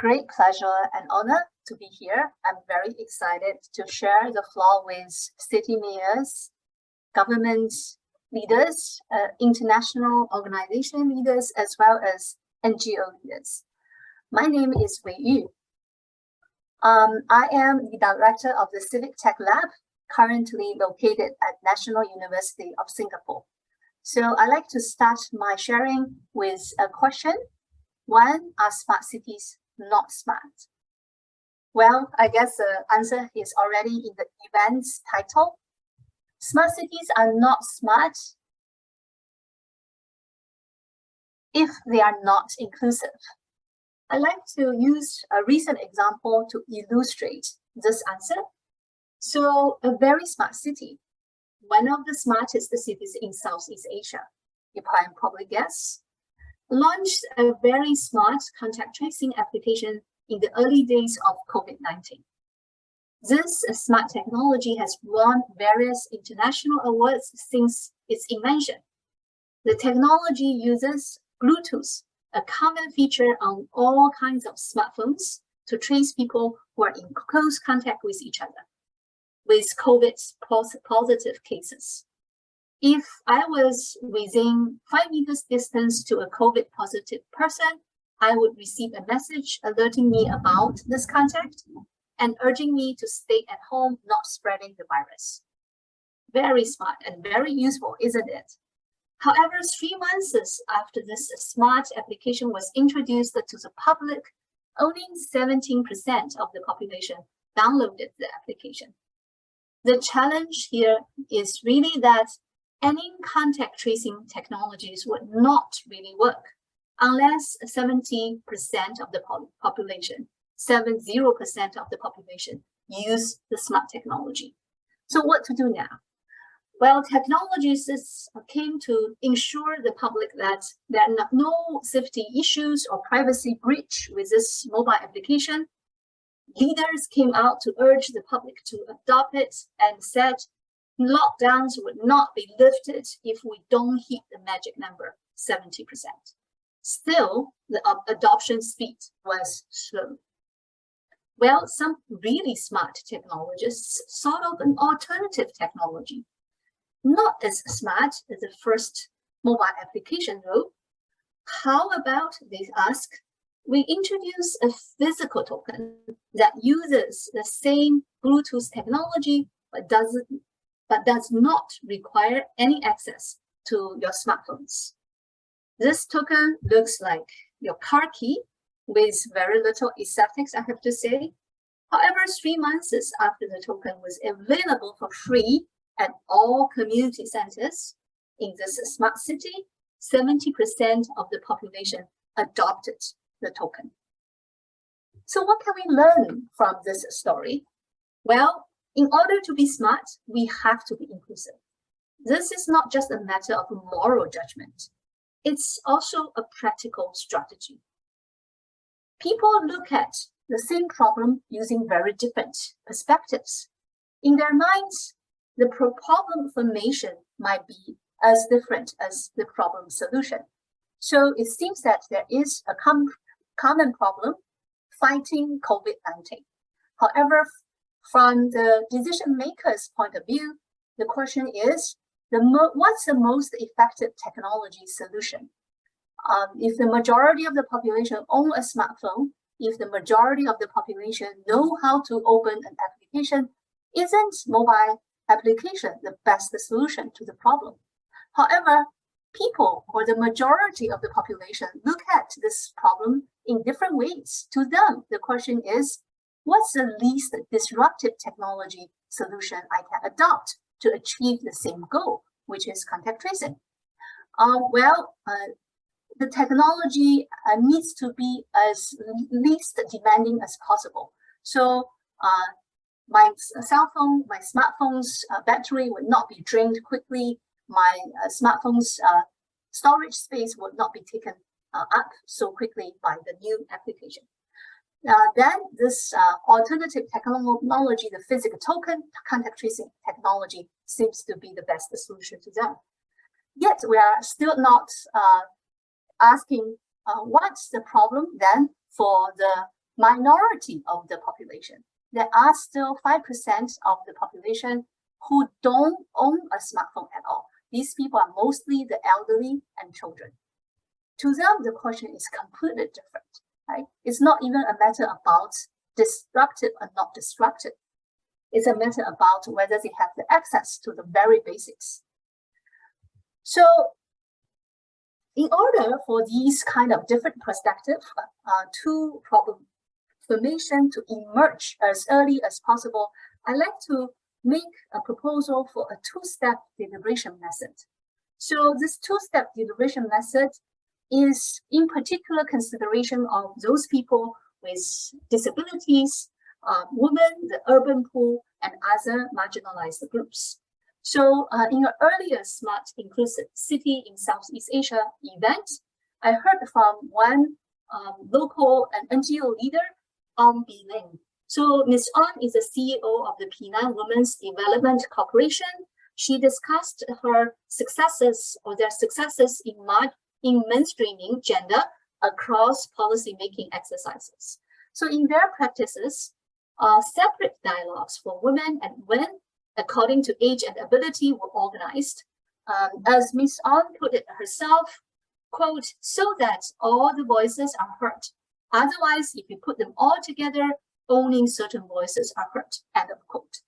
great pleasure and honor to be here. I'm very excited to share the floor with city mayors, government leaders, international organization leaders, as well as NGO leaders. My name is Wei Yu. I am the director of the Civic Tech Lab, currently located at National University of Singapore. So I'd like to start my sharing with a question. When are smart cities not smart? Well, I guess the answer is already in the event's title. Smart cities are not smart if they are not inclusive. I'd like to use a recent example to illustrate this answer. So a very smart city, one of the smartest cities in Southeast Asia, you can probably guess, launched a very smart contact tracing application in the early days of COVID-19. This smart technology has won various international awards since its invention. The technology uses Bluetooth, a common feature on all kinds of smartphones, to trace people who are in close contact with each other, with COVID positive cases. If I was within 5 meters distance to a COVID positive person, I would receive a message alerting me about this contact and urging me to stay at home, not spreading the virus. Very smart and very useful, isn't it? However, 3 months after this smart application was introduced to the public, only 17% of the population downloaded the application. The challenge here is really that any contact tracing technologies would not really work unless 70% of the population, 70% of the population use the smart technology. So what to do now? Well, technologists came to ensure the public that there are no safety issues or privacy breach with this mobile application. Leaders came out to urge the public to adopt it and said lockdowns would not be lifted if we don't hit the magic number, 70%. Still, the adoption speed was slow. Well, some really smart technologists thought of an alternative technology. Not as smart as the first mobile application though. How about, they ask, we introduce a physical token that uses the same Bluetooth technology but does not require any access to your smartphones. This token looks like your car key with very little aesthetics, I have to say. However, 3 months after the token was available for free at all community centers in this smart city, 70% of the population adopted the token. So what can we learn from this story? Well, in order to be smart, we have to be inclusive. This is not just a matter of moral judgment. It's also a practical strategy. People look at the same problem using very different perspectives. In their minds, the problem formation might be as different as the problem solution. So it seems that there is a common problem fighting COVID-19. However, from the decision maker's point of view, the question is, what's the most effective technology solution? If the majority of the population own a smartphone, if the majority of the population know how to open an application, isn't mobile application the best solution to the problem? However, people or the majority of the population look at this problem in different ways. To them, the question is, what's the least disruptive technology solution I can adopt to achieve the same goal, which is contact tracing? The technology needs to be as least demanding as possible. So my smartphone's battery would not be drained quickly. My smartphone's storage space would not be taken up so quickly by the new application. Then this alternative technology, the physical token contact tracing technology, seems to be the best solution to them. Yet we are still not asking what's the problem then for the minority of the population. There are still 5% of the population who don't own a smartphone at all. These people are mostly the elderly and children. To them, the question is completely different, right? It's not even a matter about disruptive or not disruptive. It's a matter about whether they have the access to the very basics. So in order for these kind of different perspectives to problem formation to emerge as early as possible, I'd like to make a proposal for a two-step deliberation method. So this two-step deliberation method is in particular consideration of those people with disabilities, women, the urban poor, and other marginalized groups. So in an earlier Smart Inclusive City in Southeast Asia event, I heard from one local and NGO leader, Ling. So Ms. On is the CEO of the Penang Women's Development Corporation. She discussed her successes or their successes in mainstreaming gender across policy-making exercises. So in their practices, separate dialogues for women and men according to age and ability were organized. As Ms. On put it herself, quote, so that all the voices are heard. Otherwise, if you put them all together, only certain voices are heard, end of quote.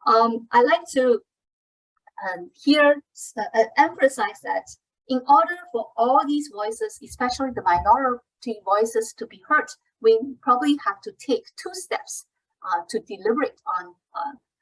I like to here emphasize that in order for all these voices, especially the minority voices, to be heard, we probably have to take two steps to deliberate on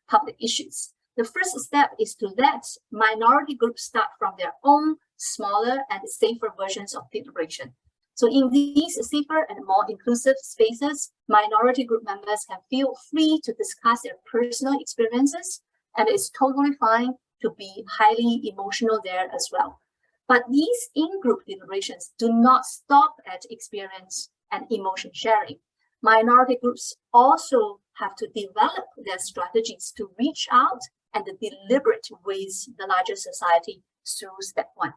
public issues. The first step is to let minority groups start from their own smaller and safer versions of deliberation. So in these safer and more inclusive spaces, minority group members can feel free to discuss their personal experiences, and it's totally fine to be highly emotional there as well. But these in-group deliberations do not stop at experience and emotion sharing. Minority groups also have to develop their strategies to reach out and deliberate with the larger society through step one.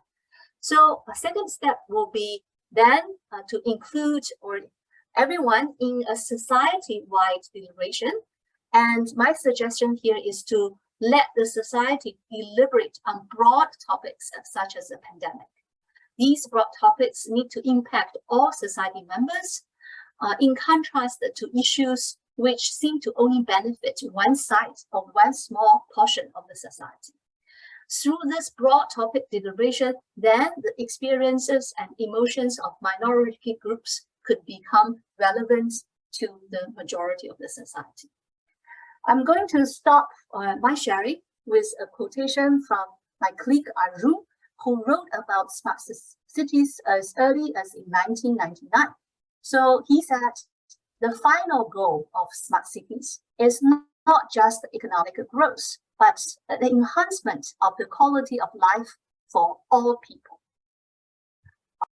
So a second step will be then to include everyone in a society-wide deliberation. And my suggestion here is to let the society deliberate on broad topics such as the pandemic. These broad topics need to impact all society members, in contrast to issues which seem to only benefit one side or one small portion of the society. Through this broad topic deliberation, then the experiences and emotions of minority groups could become relevant to the majority of the society. I'm going to stop my sharing with a quotation from my colleague Arun, who wrote about smart cities as early as in 1999. So he said, the final goal of smart cities is not just economic growth, but the enhancement of the quality of life for all people.